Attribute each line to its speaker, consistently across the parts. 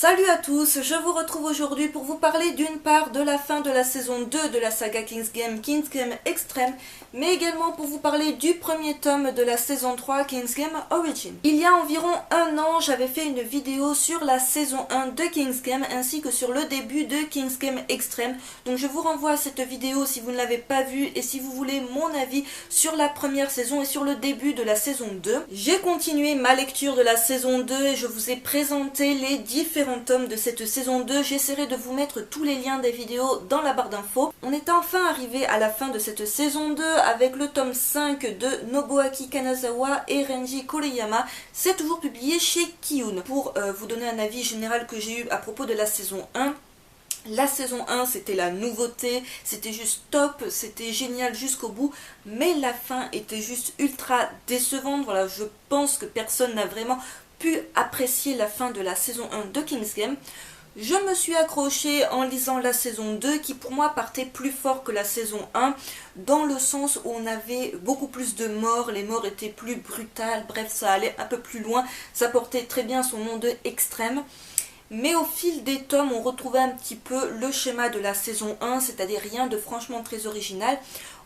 Speaker 1: Salut à tous, je vous retrouve aujourd'hui pour vous parler d'une part de la fin de la saison 2 de la saga King's Game Extreme, mais également pour vous parler du premier tome de la saison 3 King's Game Origin. Il y a environ un an, j'avais fait une vidéo sur la saison 1 de King's Game ainsi que sur le début de King's Game Extreme, donc je vous renvoie à cette vidéo si vous ne l'avez pas vue et si vous voulez mon avis sur la première saison et sur le début de la saison 2. J'ai continué ma lecture de la saison 2 et je vous ai présenté les différents tomes de cette saison 2, j'essaierai de vous mettre tous les liens des vidéos dans la barre d'infos. On est enfin arrivé à la fin de cette saison 2 avec le tome 5 de Nobuaki Kanazawa et Renji Koriyama. C'est toujours publié chez Kiun. Pour vous donner un avis général que j'ai eu à propos de la saison 1, la saison 1 c'était la nouveauté, c'était juste top, c'était génial jusqu'au bout, mais la fin était juste ultra décevante. Voilà, je pense que personne n'a vraiment pu apprécier la fin de la saison 1 de King's Game. Je me suis accrochée en lisant la saison 2 qui pour moi partait plus fort que la saison 1 dans le sens où on avait beaucoup plus de morts, les morts étaient plus brutales, bref ça allait un peu plus loin, ça portait très bien son nom de extrême. Mais au fil des tomes, on retrouvait un petit peu le schéma de la saison 1, c'est-à-dire rien de franchement très original.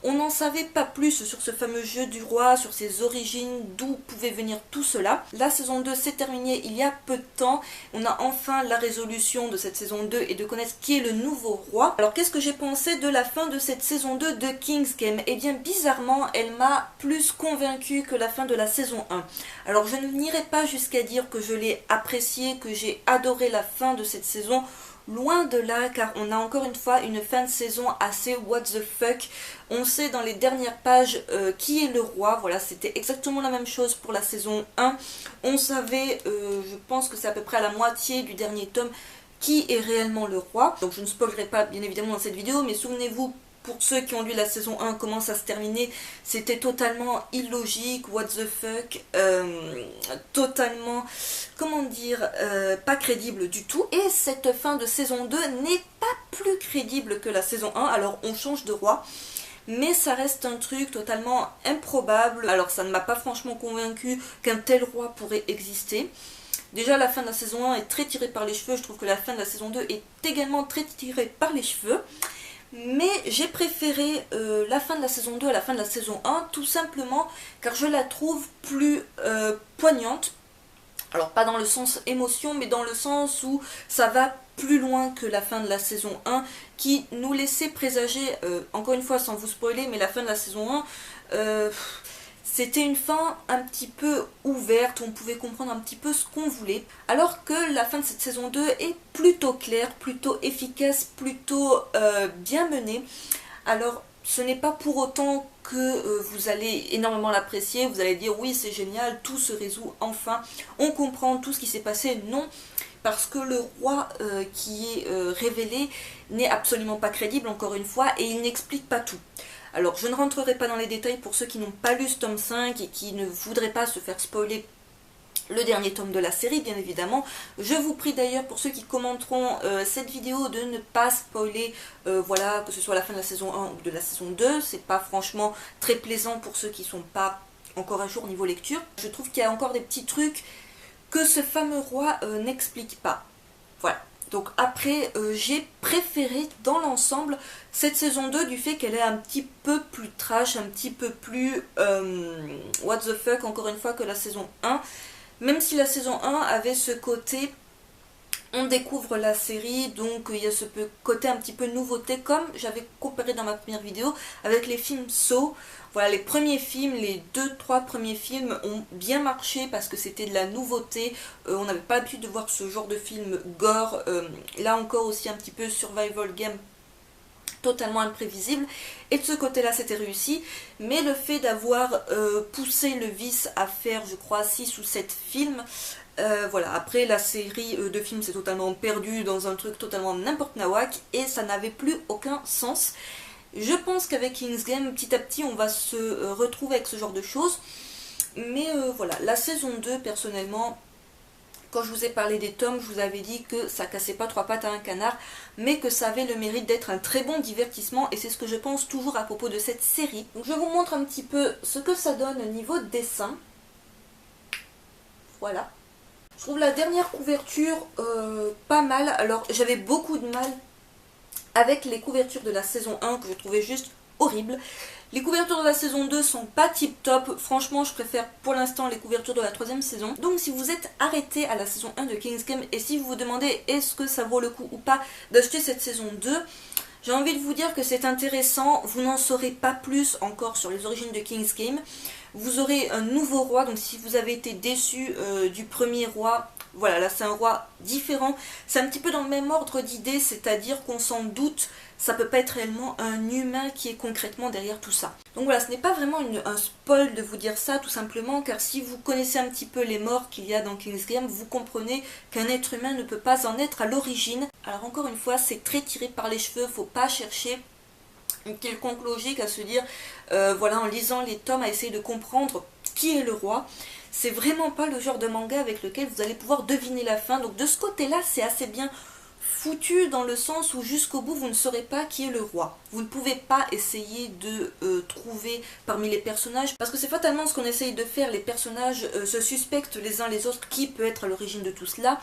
Speaker 1: On n'en savait pas plus sur ce fameux jeu du roi, sur ses origines, d'où pouvait venir tout cela. La saison 2 s'est terminée il y a peu de temps. On a enfin la résolution de cette saison 2 et de connaître qui est le nouveau roi. Alors qu'est-ce que j'ai pensé de la fin de cette saison 2 de King's Game? Eh bien bizarrement, elle m'a plus convaincue que la fin de la saison 1. Alors je n'irai pas jusqu'à dire que je l'ai appréciée, que j'ai adoré la fin de cette saison. Loin de là, car on a encore une fois une fin de saison assez what the fuck. On sait dans les dernières pages qui est le roi. Voilà, c'était exactement la même chose pour la saison 1. On savait, je pense que c'est à peu près à la moitié du dernier tome, qui est réellement le roi. Donc je ne spoilerai pas bien évidemment dans cette vidéo, mais souvenez-vous, pour ceux qui ont lu la saison 1, comment ça se terminait, c'était totalement illogique, what the fuck, totalement, comment dire, pas crédible du tout. Et cette fin de saison 2 n'est pas plus crédible que la saison 1, alors on change de roi, mais ça reste un truc totalement improbable. Alors ça ne m'a pas franchement convaincu qu'un tel roi pourrait exister. Déjà la fin de la saison 1 est très tirée par les cheveux, je trouve que la fin de la saison 2 est également très tirée par les cheveux. Mais j'ai préféré la fin de la saison 2 à la fin de la saison 1, tout simplement car je la trouve plus poignante. Alors pas dans le sens émotion, mais dans le sens où ça va plus loin que la fin de la saison 1, qui nous laissait présager, encore une fois sans vous spoiler, mais la fin de la saison 1... c'était une fin un petit peu ouverte, on pouvait comprendre un petit peu ce qu'on voulait. Alors que la fin de cette saison 2 est plutôt claire, plutôt efficace, plutôt bien menée. Alors ce n'est pas pour autant que vous allez énormément l'apprécier, vous allez dire oui c'est génial, tout se résout enfin, on comprend tout ce qui s'est passé. Non, parce que le roi qui est révélé n'est absolument pas crédible encore une fois et il n'explique pas tout. Alors je ne rentrerai pas dans les détails pour ceux qui n'ont pas lu ce tome 5 et qui ne voudraient pas se faire spoiler le dernier tome de la série, bien évidemment. Je vous prie d'ailleurs pour ceux qui commenteront cette vidéo de ne pas spoiler, voilà, que ce soit la fin de la saison 1 ou de la saison 2. C'est pas franchement très plaisant pour ceux qui sont pas encore à jour niveau lecture. Je trouve qu'il y a encore des petits trucs que ce fameux roi n'explique pas. Voilà. Donc après, j'ai préféré dans l'ensemble cette saison 2 du fait qu'elle est un petit peu plus trash, un petit peu plus what the fuck encore une fois que la saison 1. Même si la saison 1 avait ce côté, on découvre la série, donc il y a ce côté un petit peu nouveauté, comme j'avais comparé dans ma première vidéo avec les films Saw. Voilà, les premiers films, les 2-3 premiers films ont bien marché parce que c'était de la nouveauté, on n'avait pas l'habitude de voir ce genre de film gore, là encore aussi un petit peu survival game, totalement imprévisible, et de ce côté là c'était réussi, mais le fait d'avoir poussé le vice à faire je crois 6 ou 7 films, voilà, après la série de films s'est totalement perdue dans un truc totalement n'importe nawak et ça n'avait plus aucun sens. Je pense qu'avec King's Game, petit à petit, on va se retrouver avec ce genre de choses. Mais voilà, la saison 2, personnellement, quand je vous ai parlé des tomes, je vous avais dit que ça cassait pas trois pattes à un canard, mais que ça avait le mérite d'être un très bon divertissement, et c'est ce que je pense toujours à propos de cette série. Donc je vous montre un petit peu ce que ça donne au niveau de dessin. Voilà. Je trouve la dernière couverture pas mal. Alors j'avais beaucoup de mal avec les couvertures de la saison 1 que je trouvais juste horribles. Les couvertures de la saison 2 sont pas tip top. Franchement, je préfère pour l'instant les couvertures de la troisième saison. Donc si vous êtes arrêté à la saison 1 de King's Game et si vous vous demandez est-ce que ça vaut le coup ou pas d'acheter cette saison 2, j'ai envie de vous dire que c'est intéressant. Vous n'en saurez pas plus encore sur les origines de King's Game. Vous aurez un nouveau roi, donc si vous avez été déçu du premier roi, voilà, là c'est un roi différent. C'est un petit peu dans le même ordre d'idées, c'est-à-dire qu'on s'en doute, ça peut pas être réellement un humain qui est concrètement derrière tout ça. Donc voilà, ce n'est pas vraiment un spoil de vous dire ça, tout simplement, car si vous connaissez un petit peu les morts qu'il y a dans King's Game, vous comprenez qu'un être humain ne peut pas en être à l'origine. Alors encore une fois, c'est très tiré par les cheveux, faut pas chercher une quelconque logique à se dire, voilà, en lisant les tomes, à essayer de comprendre qui est le roi. C'est vraiment pas le genre de manga avec lequel vous allez pouvoir deviner la fin. Donc de ce côté-là, c'est assez bien foutu dans le sens où jusqu'au bout, vous ne saurez pas qui est le roi. Vous ne pouvez pas essayer de trouver parmi les personnages, parce que c'est fatalement ce qu'on essaye de faire. Les personnages se suspectent les uns les autres qui peut être à l'origine de tout cela.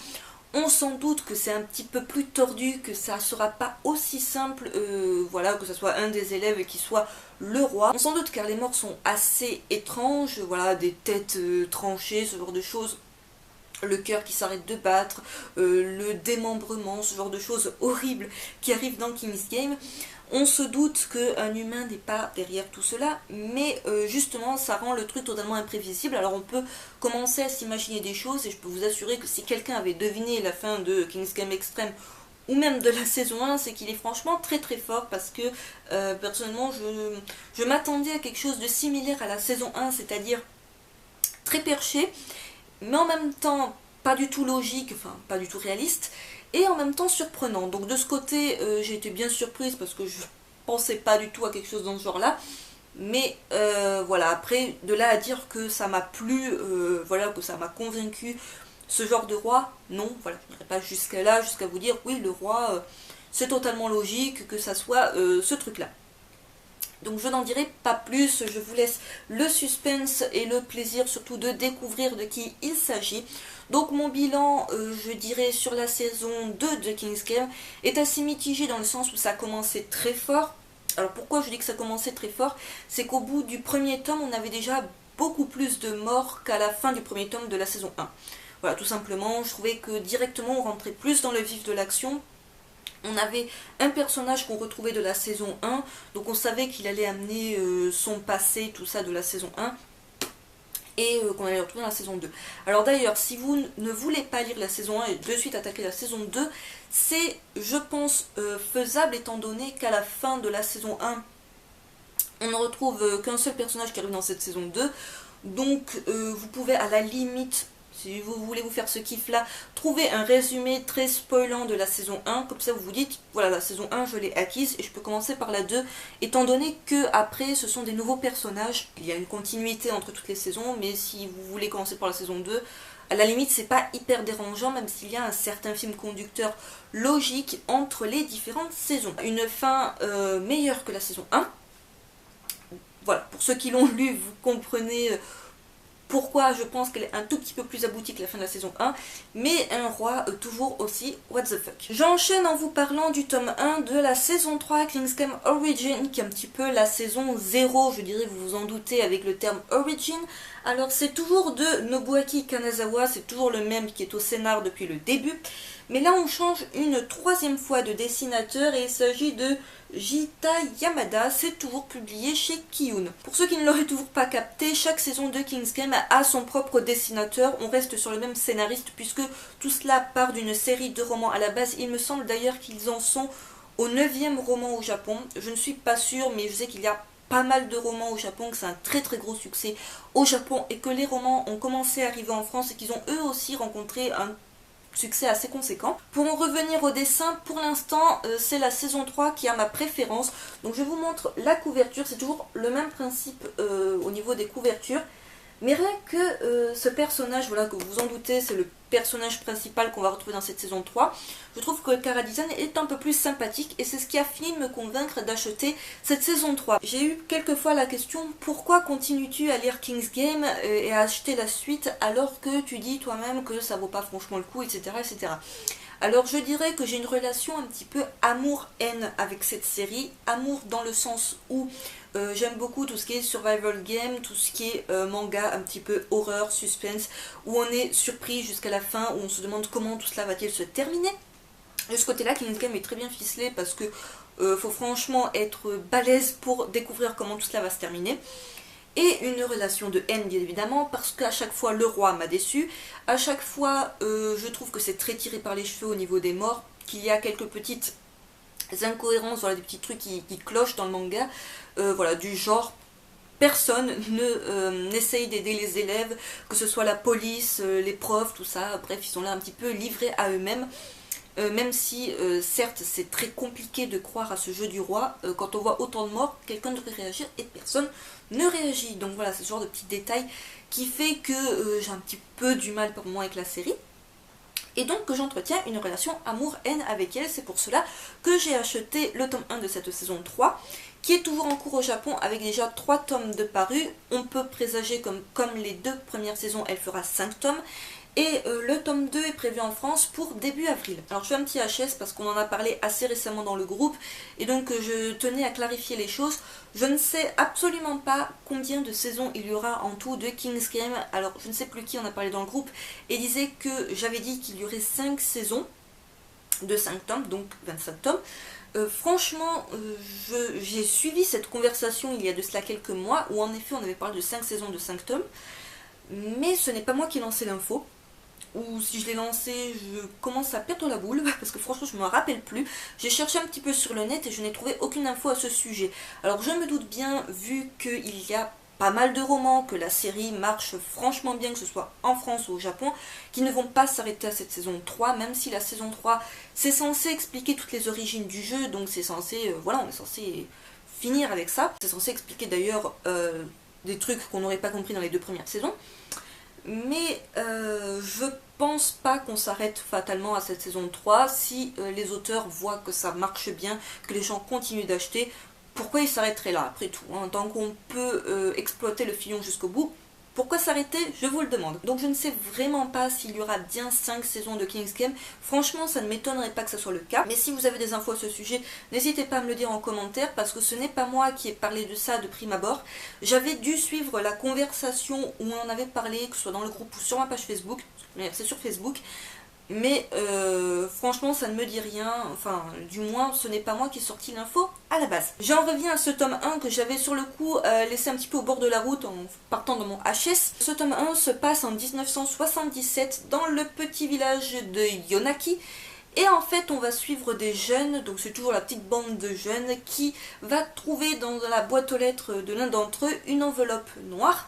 Speaker 1: On s'en doute que c'est un petit peu plus tordu, que ça ne sera pas aussi simple, voilà, que ce soit un des élèves qui soit le roi. On s'en doute car les morts sont assez étranges, voilà, des têtes tranchées, ce genre de choses. Le cœur qui s'arrête de battre, le démembrement, ce genre de choses horribles qui arrivent dans King's Game. On se doute qu'un humain n'est pas derrière tout cela, mais justement ça rend le truc totalement imprévisible. Alors on peut commencer à s'imaginer des choses et je peux vous assurer que si quelqu'un avait deviné la fin de King's Game Extreme ou même de la saison 1, c'est qu'il est franchement très très fort parce que personnellement je m'attendais à quelque chose de similaire à la saison 1, c'est-à-dire très perché, mais en même temps pas du tout logique, enfin pas du tout réaliste, et en même temps surprenant. Donc de ce côté, j'ai été bien surprise parce que je pensais pas du tout à quelque chose dans ce genre-là. Mais voilà, après, de là à dire que ça m'a plu, voilà, que ça m'a convaincu, ce genre de roi, non, voilà, je n'irai pas jusqu'à là, jusqu'à vous dire, oui, le roi, c'est totalement logique que ça soit ce truc-là. Donc je n'en dirai pas plus, je vous laisse le suspense et le plaisir surtout de découvrir de qui il s'agit. Donc mon bilan, je dirais, sur la saison 2 de King's Game est assez mitigé dans le sens où ça a commencé très fort. Alors pourquoi je dis que ça commençait très fort? C'est qu'au bout du premier tome, on avait déjà beaucoup plus de morts qu'à la fin du premier tome de la saison 1. Voilà, tout simplement, je trouvais que directement on rentrait plus dans le vif de l'action. On avait un personnage qu'on retrouvait de la saison 1, donc on savait qu'il allait amener son passé, tout ça de la saison 1, et qu'on allait le retrouver dans la saison 2. Alors d'ailleurs, si vous ne voulez pas lire la saison 1 et de suite attaquer la saison 2, c'est, je pense, faisable étant donné qu'à la fin de la saison 1, on ne retrouve qu'un seul personnage qui arrive dans cette saison 2, donc vous pouvez à la limite, si vous voulez vous faire ce kiff là, trouvez un résumé très spoilant de la saison 1, comme ça vous vous dites, voilà, la saison 1 je l'ai acquise et je peux commencer par la 2, étant donné que après ce sont des nouveaux personnages, il y a une continuité entre toutes les saisons, mais si vous voulez commencer par la saison 2, à la limite c'est pas hyper dérangeant, même s'il y a un certain film conducteur logique entre les différentes saisons. Une fin meilleure que la saison 1, voilà, pour ceux qui l'ont lu, vous comprenez pourquoi je pense qu'elle est un tout petit peu plus aboutie que la fin de la saison 1, mais un roi toujours aussi what the fuck. J'enchaîne en vous parlant du tome 1 de la saison 3 King's Game Origin, qui est un petit peu la saison 0, je dirais, vous vous en doutez avec le terme Origin. Alors c'est toujours de Nobuaki Kanazawa, c'est toujours le même qui est au scénar depuis le début, mais là on change une troisième fois de dessinateur et il s'agit de Jita Yamada, c'est toujours publié chez Kiyun. Pour ceux qui ne l'auraient toujours pas capté, chaque saison de King's Game a son propre dessinateur, on reste sur le même scénariste puisque tout cela part d'une série de romans à la base. Il me semble d'ailleurs qu'ils en sont au 9e roman au Japon, je ne suis pas sûre mais je sais qu'il y a pas mal de romans au Japon, que c'est un très très gros succès au Japon et que les romans ont commencé à arriver en France et qu'ils ont eux aussi rencontré un succès assez conséquent. Pour en revenir au dessin, pour l'instant c'est la saison 3 qui a ma préférence, donc je vous montre la couverture, c'est toujours le même principe au niveau des couvertures, mais rien que ce personnage, voilà, que vous vous en doutez, c'est le personnage principal qu'on va retrouver dans cette saison 3, je trouve que le chara-design est un peu plus sympathique et c'est ce qui a fini de me convaincre d'acheter cette saison 3. J'ai eu quelquefois la question, pourquoi continues-tu à lire King's Game et à acheter la suite alors que tu dis toi-même que ça vaut pas franchement le coup, etc. etc. Alors je dirais que j'ai une relation un petit peu amour-haine avec cette série. Amour dans le sens où j'aime beaucoup tout ce qui est survival game, tout ce qui est manga un petit peu horreur, suspense, où on est surpris jusqu'à la fin, où on se demande comment tout cela va-t-il se terminer. De ce côté-là, King's Game est très bien ficelé parce que faut franchement être balèze pour découvrir comment tout cela va se terminer. Et une relation de haine bien évidemment parce qu'à chaque fois le roi m'a déçu, à chaque fois je trouve que c'est très tiré par les cheveux au niveau des morts, qu'il y a quelques petites incohérences, voilà, des petits trucs qui clochent dans le manga, voilà, du genre personne n'essaye d'aider les élèves, que ce soit la police, les profs, tout ça, bref ils sont là un petit peu livrés à eux-mêmes. Même si, certes, c'est très compliqué de croire à ce jeu du roi, quand on voit autant de morts, quelqu'un devrait réagir et personne ne réagit. Donc voilà, c'est ce genre de petits détails qui fait que j'ai un petit peu du mal pour moi avec la série. Et donc que j'entretiens une relation amour-haine avec elle. C'est pour cela que j'ai acheté le tome 1 de cette saison 3, qui est toujours en cours au Japon avec déjà 3 tomes de parus. On peut présager comme les 2 premières saisons, elle fera 5 tomes. Et le tome 2 est prévu en France pour début avril. Alors je fais un petit HS parce qu'on en a parlé assez récemment dans le groupe et donc je tenais à clarifier les choses. Je ne sais absolument pas combien de saisons il y aura en tout de King's Game. Alors je ne sais plus qui en a parlé dans le groupe et disait que j'avais dit qu'il y aurait 5 saisons de 5 tomes, donc 25 tomes. Franchement, j'ai suivi cette conversation il y a de cela quelques mois où en effet on avait parlé de 5 saisons de 5 tomes. Mais ce n'est pas moi qui ai lancé l'info. Ou si je l'ai lancé, je commence à perdre la boule, parce que franchement je ne me rappelle plus. J'ai cherché un petit peu sur le net et je n'ai trouvé aucune info à ce sujet. Alors je me doute bien, vu qu'il y a pas mal de romans, que la série marche franchement bien, que ce soit en France ou au Japon, qui ne vont pas s'arrêter à cette saison 3, même si la saison 3, c'est censé expliquer toutes les origines du jeu, donc c'est censé, voilà, on est censé finir avec ça. C'est censé expliquer d'ailleurs des trucs qu'on n'aurait pas compris dans les 2 premières saisons. Mais je pense pas qu'on s'arrête fatalement à cette saison 3. Si les auteurs voient que ça marche bien, que les gens continuent d'acheter, pourquoi ils s'arrêteraient là après tout, hein, tant qu'on peut exploiter le filon jusqu'au bout, pourquoi s'arrêter? Je vous le demande. Donc je ne sais vraiment pas s'il y aura bien 5 saisons de King's Game. Franchement, ça ne m'étonnerait pas que ce soit le cas. Mais si vous avez des infos à ce sujet, n'hésitez pas à me le dire en commentaire parce que ce n'est pas moi qui ai parlé de ça de prime abord. J'avais dû suivre la conversation où on en avait parlé, que ce soit dans le groupe ou sur ma page Facebook. C'est sur Facebook. Mais franchement ça ne me dit rien, enfin du moins ce n'est pas moi qui ai sorti l'info à la base. J'en reviens à ce tome 1 que j'avais sur le coup laissé un petit peu au bord de la route en partant de mon HS. Ce tome 1 se passe en 1977 dans le petit village de Yonaki. Et en fait on va suivre des jeunes, donc c'est toujours la petite bande de jeunes qui va trouver dans la boîte aux lettres de l'un d'entre eux une enveloppe noire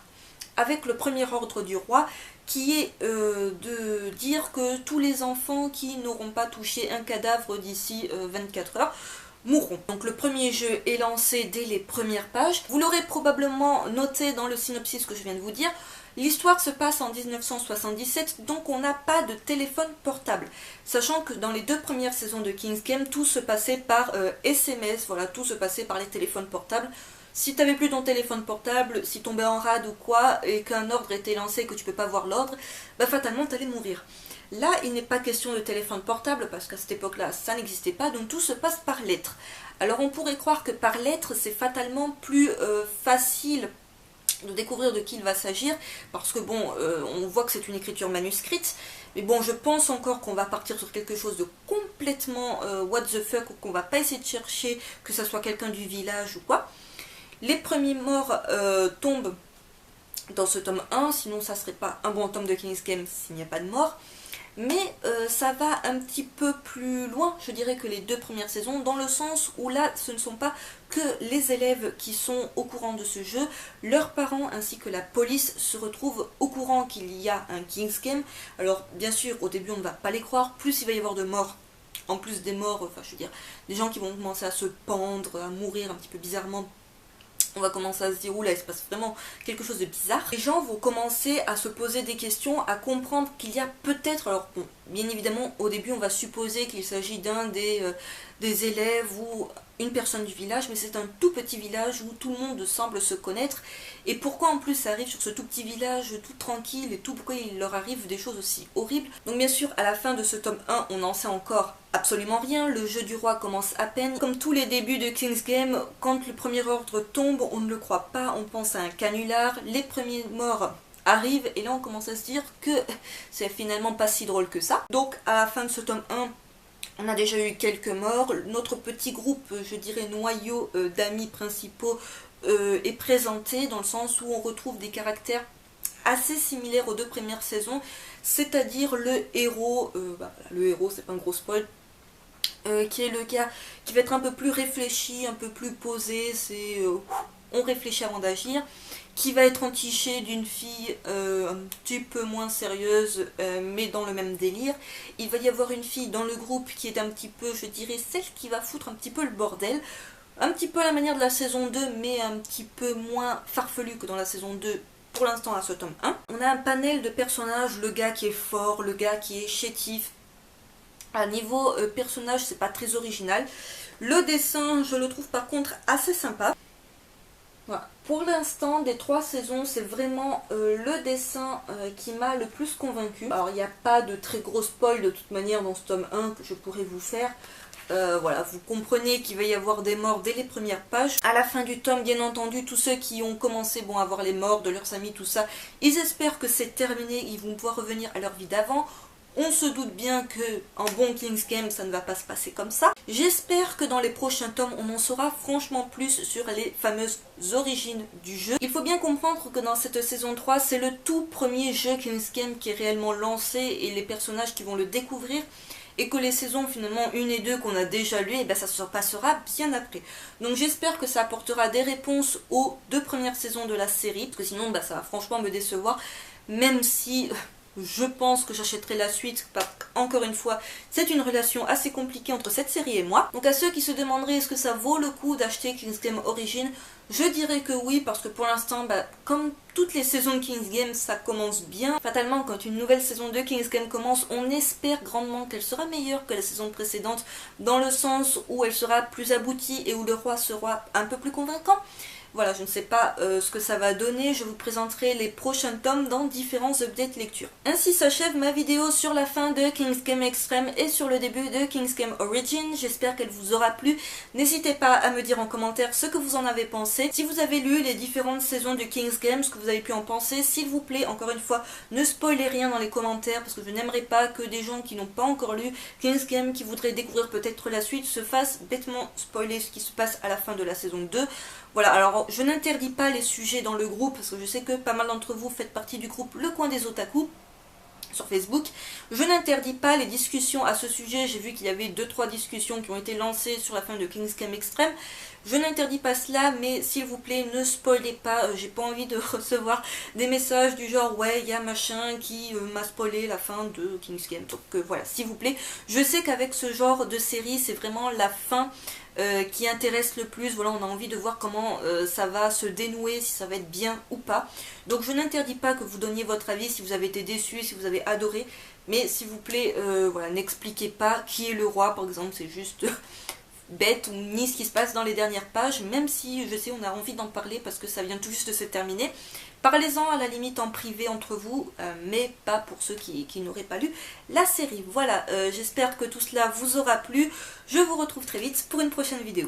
Speaker 1: avec le premier ordre du roi qui est de dire que tous les enfants qui n'auront pas touché un cadavre d'ici 24 heures mourront. Donc le premier jeu est lancé dès les premières pages. Vous l'aurez probablement noté dans le synopsis que je viens de vous dire. L'histoire se passe en 1977, donc on n'a pas de téléphone portable. Sachant que dans les 2 premières saisons de King's Game, tout se passait par SMS, voilà, tout se passait par les téléphones portables. Si tu n'avais plus ton téléphone portable, si tombait en rade ou quoi, et qu'un ordre était lancé et que tu peux pas voir l'ordre, bah fatalement tu allais mourir. Là, il n'est pas question de téléphone portable, parce qu'à cette époque-là, ça n'existait pas, donc tout se passe par lettres. Alors on pourrait croire que par lettres, c'est fatalement plus facile de découvrir de qui il va s'agir, parce que bon, on voit que c'est une écriture manuscrite, mais bon, je pense encore qu'on va partir sur quelque chose de complètement what the fuck, ou qu'on va pas essayer de chercher que ça soit quelqu'un du village ou quoi. Les premiers morts tombent dans ce tome 1, sinon ça serait pas un bon tome de King's Game s'il n'y a pas de mort. Mais ça va un petit peu plus loin, je dirais, que les 2 premières saisons, dans le sens où là, ce ne sont pas que les élèves qui sont au courant de ce jeu, leurs parents ainsi que la police se retrouvent au courant qu'il y a un King's Game. Alors bien sûr, au début on ne va pas les croire, plus il va y avoir de morts, en plus des morts, enfin je veux dire, des gens qui vont commencer à se pendre, à mourir un petit peu bizarrement, on va commencer à se dire, oula, il se passe vraiment quelque chose de bizarre. Les gens vont commencer à se poser des questions, à comprendre qu'il y a peut-être, alors bon, bien évidemment, au début, on va supposer qu'il s'agit d'un des élèves ou une personne du village, mais c'est un tout petit village où tout le monde semble se connaître. Et pourquoi en plus ça arrive sur ce tout petit village tout tranquille et tout, pourquoi il leur arrive des choses aussi horribles? Donc bien sûr, à la fin de ce tome 1, on n'en sait encore absolument rien. Le jeu du roi commence à peine. Comme tous les débuts de King's Game, quand le premier ordre tombe, on ne le croit pas, on pense à un canular. Les premiers morts arrivent et là on commence à se dire que c'est finalement pas si drôle que ça. Donc à la fin de ce tome 1, on a déjà eu quelques morts. Notre petit groupe, je dirais noyau d'amis principaux est présenté dans le sens où on retrouve des caractères assez similaires aux 2 premières saisons, c'est-à-dire le héros, le héros c'est pas un gros spoil, qui est le gars qui va être un peu plus réfléchi, un peu plus posé, c'est on réfléchit avant d'agir, qui va être entiché d'une fille un petit peu moins sérieuse, mais dans le même délire. Il va y avoir une fille dans le groupe qui est un petit peu, je dirais, celle qui va foutre un petit peu le bordel, un petit peu à la manière de la saison 2, mais un petit peu moins farfelu que dans la saison 2, pour l'instant à ce tome 1. On a un panel de personnages, le gars qui est fort, le gars qui est chétif. À niveau personnage, c'est pas très original. Le dessin, je le trouve par contre assez sympa. Voilà. Pour l'instant, des 3 saisons, c'est vraiment le dessin qui m'a le plus convaincu. Alors, il n'y a pas de très gros spoil de toute manière dans ce tome 1 que je pourrais vous faire. Voilà, vous comprenez qu'il va y avoir des morts dès les premières pages. À la fin du tome, bien entendu, tous ceux qui ont commencé à voir les morts de leurs amis, tout ça, ils espèrent que c'est terminé, ils vont pouvoir revenir à leur vie d'avant. On se doute bien que en bon King's Game, ça ne va pas se passer comme ça. J'espère que dans les prochains tomes, on en saura franchement plus sur les fameuses origines du jeu. Il faut bien comprendre que dans cette saison 3, c'est le tout premier jeu King's Game qui est réellement lancé et les personnages qui vont le découvrir. Et que les saisons finalement 1 et 2 qu'on a déjà lues, ça se passera bien après. Donc j'espère que ça apportera des réponses aux 2 premières saisons de la série, parce que sinon ça va franchement me décevoir, même si je pense que j'achèterai la suite, parce qu'encore une fois, c'est une relation assez compliquée entre cette série et moi. Donc à ceux qui se demanderaient est-ce que ça vaut le coup d'acheter King's Game Origin, je dirais que oui, parce que pour l'instant, comme toutes les saisons de King's Game, ça commence bien. Fatalement, quand une nouvelle saison de King's Game commence, on espère grandement qu'elle sera meilleure que la saison précédente, dans le sens où elle sera plus aboutie et où le roi sera un peu plus convaincant. Voilà, je ne sais pas ce que ça va donner, je vous présenterai les prochains tomes dans différents updates lecture. Ainsi s'achève ma vidéo sur la fin de King's Game Extreme et sur le début de King's Game Origin. J'espère qu'elle vous aura plu. N'hésitez pas à me dire en commentaire ce que vous en avez pensé. Si vous avez lu les différentes saisons de King's Game, ce que vous avez pu en penser, s'il vous plaît, encore une fois, ne spoilez rien dans les commentaires parce que je n'aimerais pas que des gens qui n'ont pas encore lu King's Game, qui voudraient découvrir peut-être la suite, se fassent bêtement spoiler ce qui se passe à la fin de la saison 2. Voilà, alors je n'interdis pas les sujets dans le groupe, parce que je sais que pas mal d'entre vous faites partie du groupe Le Coin des Otaku sur Facebook. Je n'interdis pas les discussions à ce sujet, j'ai vu qu'il y avait 2-3 discussions qui ont été lancées sur la fin de King's Game Extreme. Je n'interdis pas cela, mais s'il vous plaît, ne spoilez pas, j'ai pas envie de recevoir des messages du genre ouais, il y a machin qui m'a spoilé la fin de King's Game. Donc voilà, s'il vous plaît, je sais qu'avec ce genre de série, c'est vraiment la fin qui intéresse le plus. Voilà, on a envie de voir comment ça va se dénouer, si ça va être bien ou pas. Donc je n'interdis pas que vous donniez votre avis, si vous avez été déçu, si vous avez adoré, mais s'il vous plaît, voilà, n'expliquez pas qui est le roi, par exemple, c'est juste bête, ou ni ce qui se passe dans les dernières pages, même si je sais on a envie d'en parler parce que ça vient tout juste de se terminer. Parlez-en à la limite en privé entre vous, mais pas pour ceux qui n'auraient pas lu la série. Voilà, j'espère que tout cela vous aura plu. Je vous retrouve très vite pour une prochaine vidéo.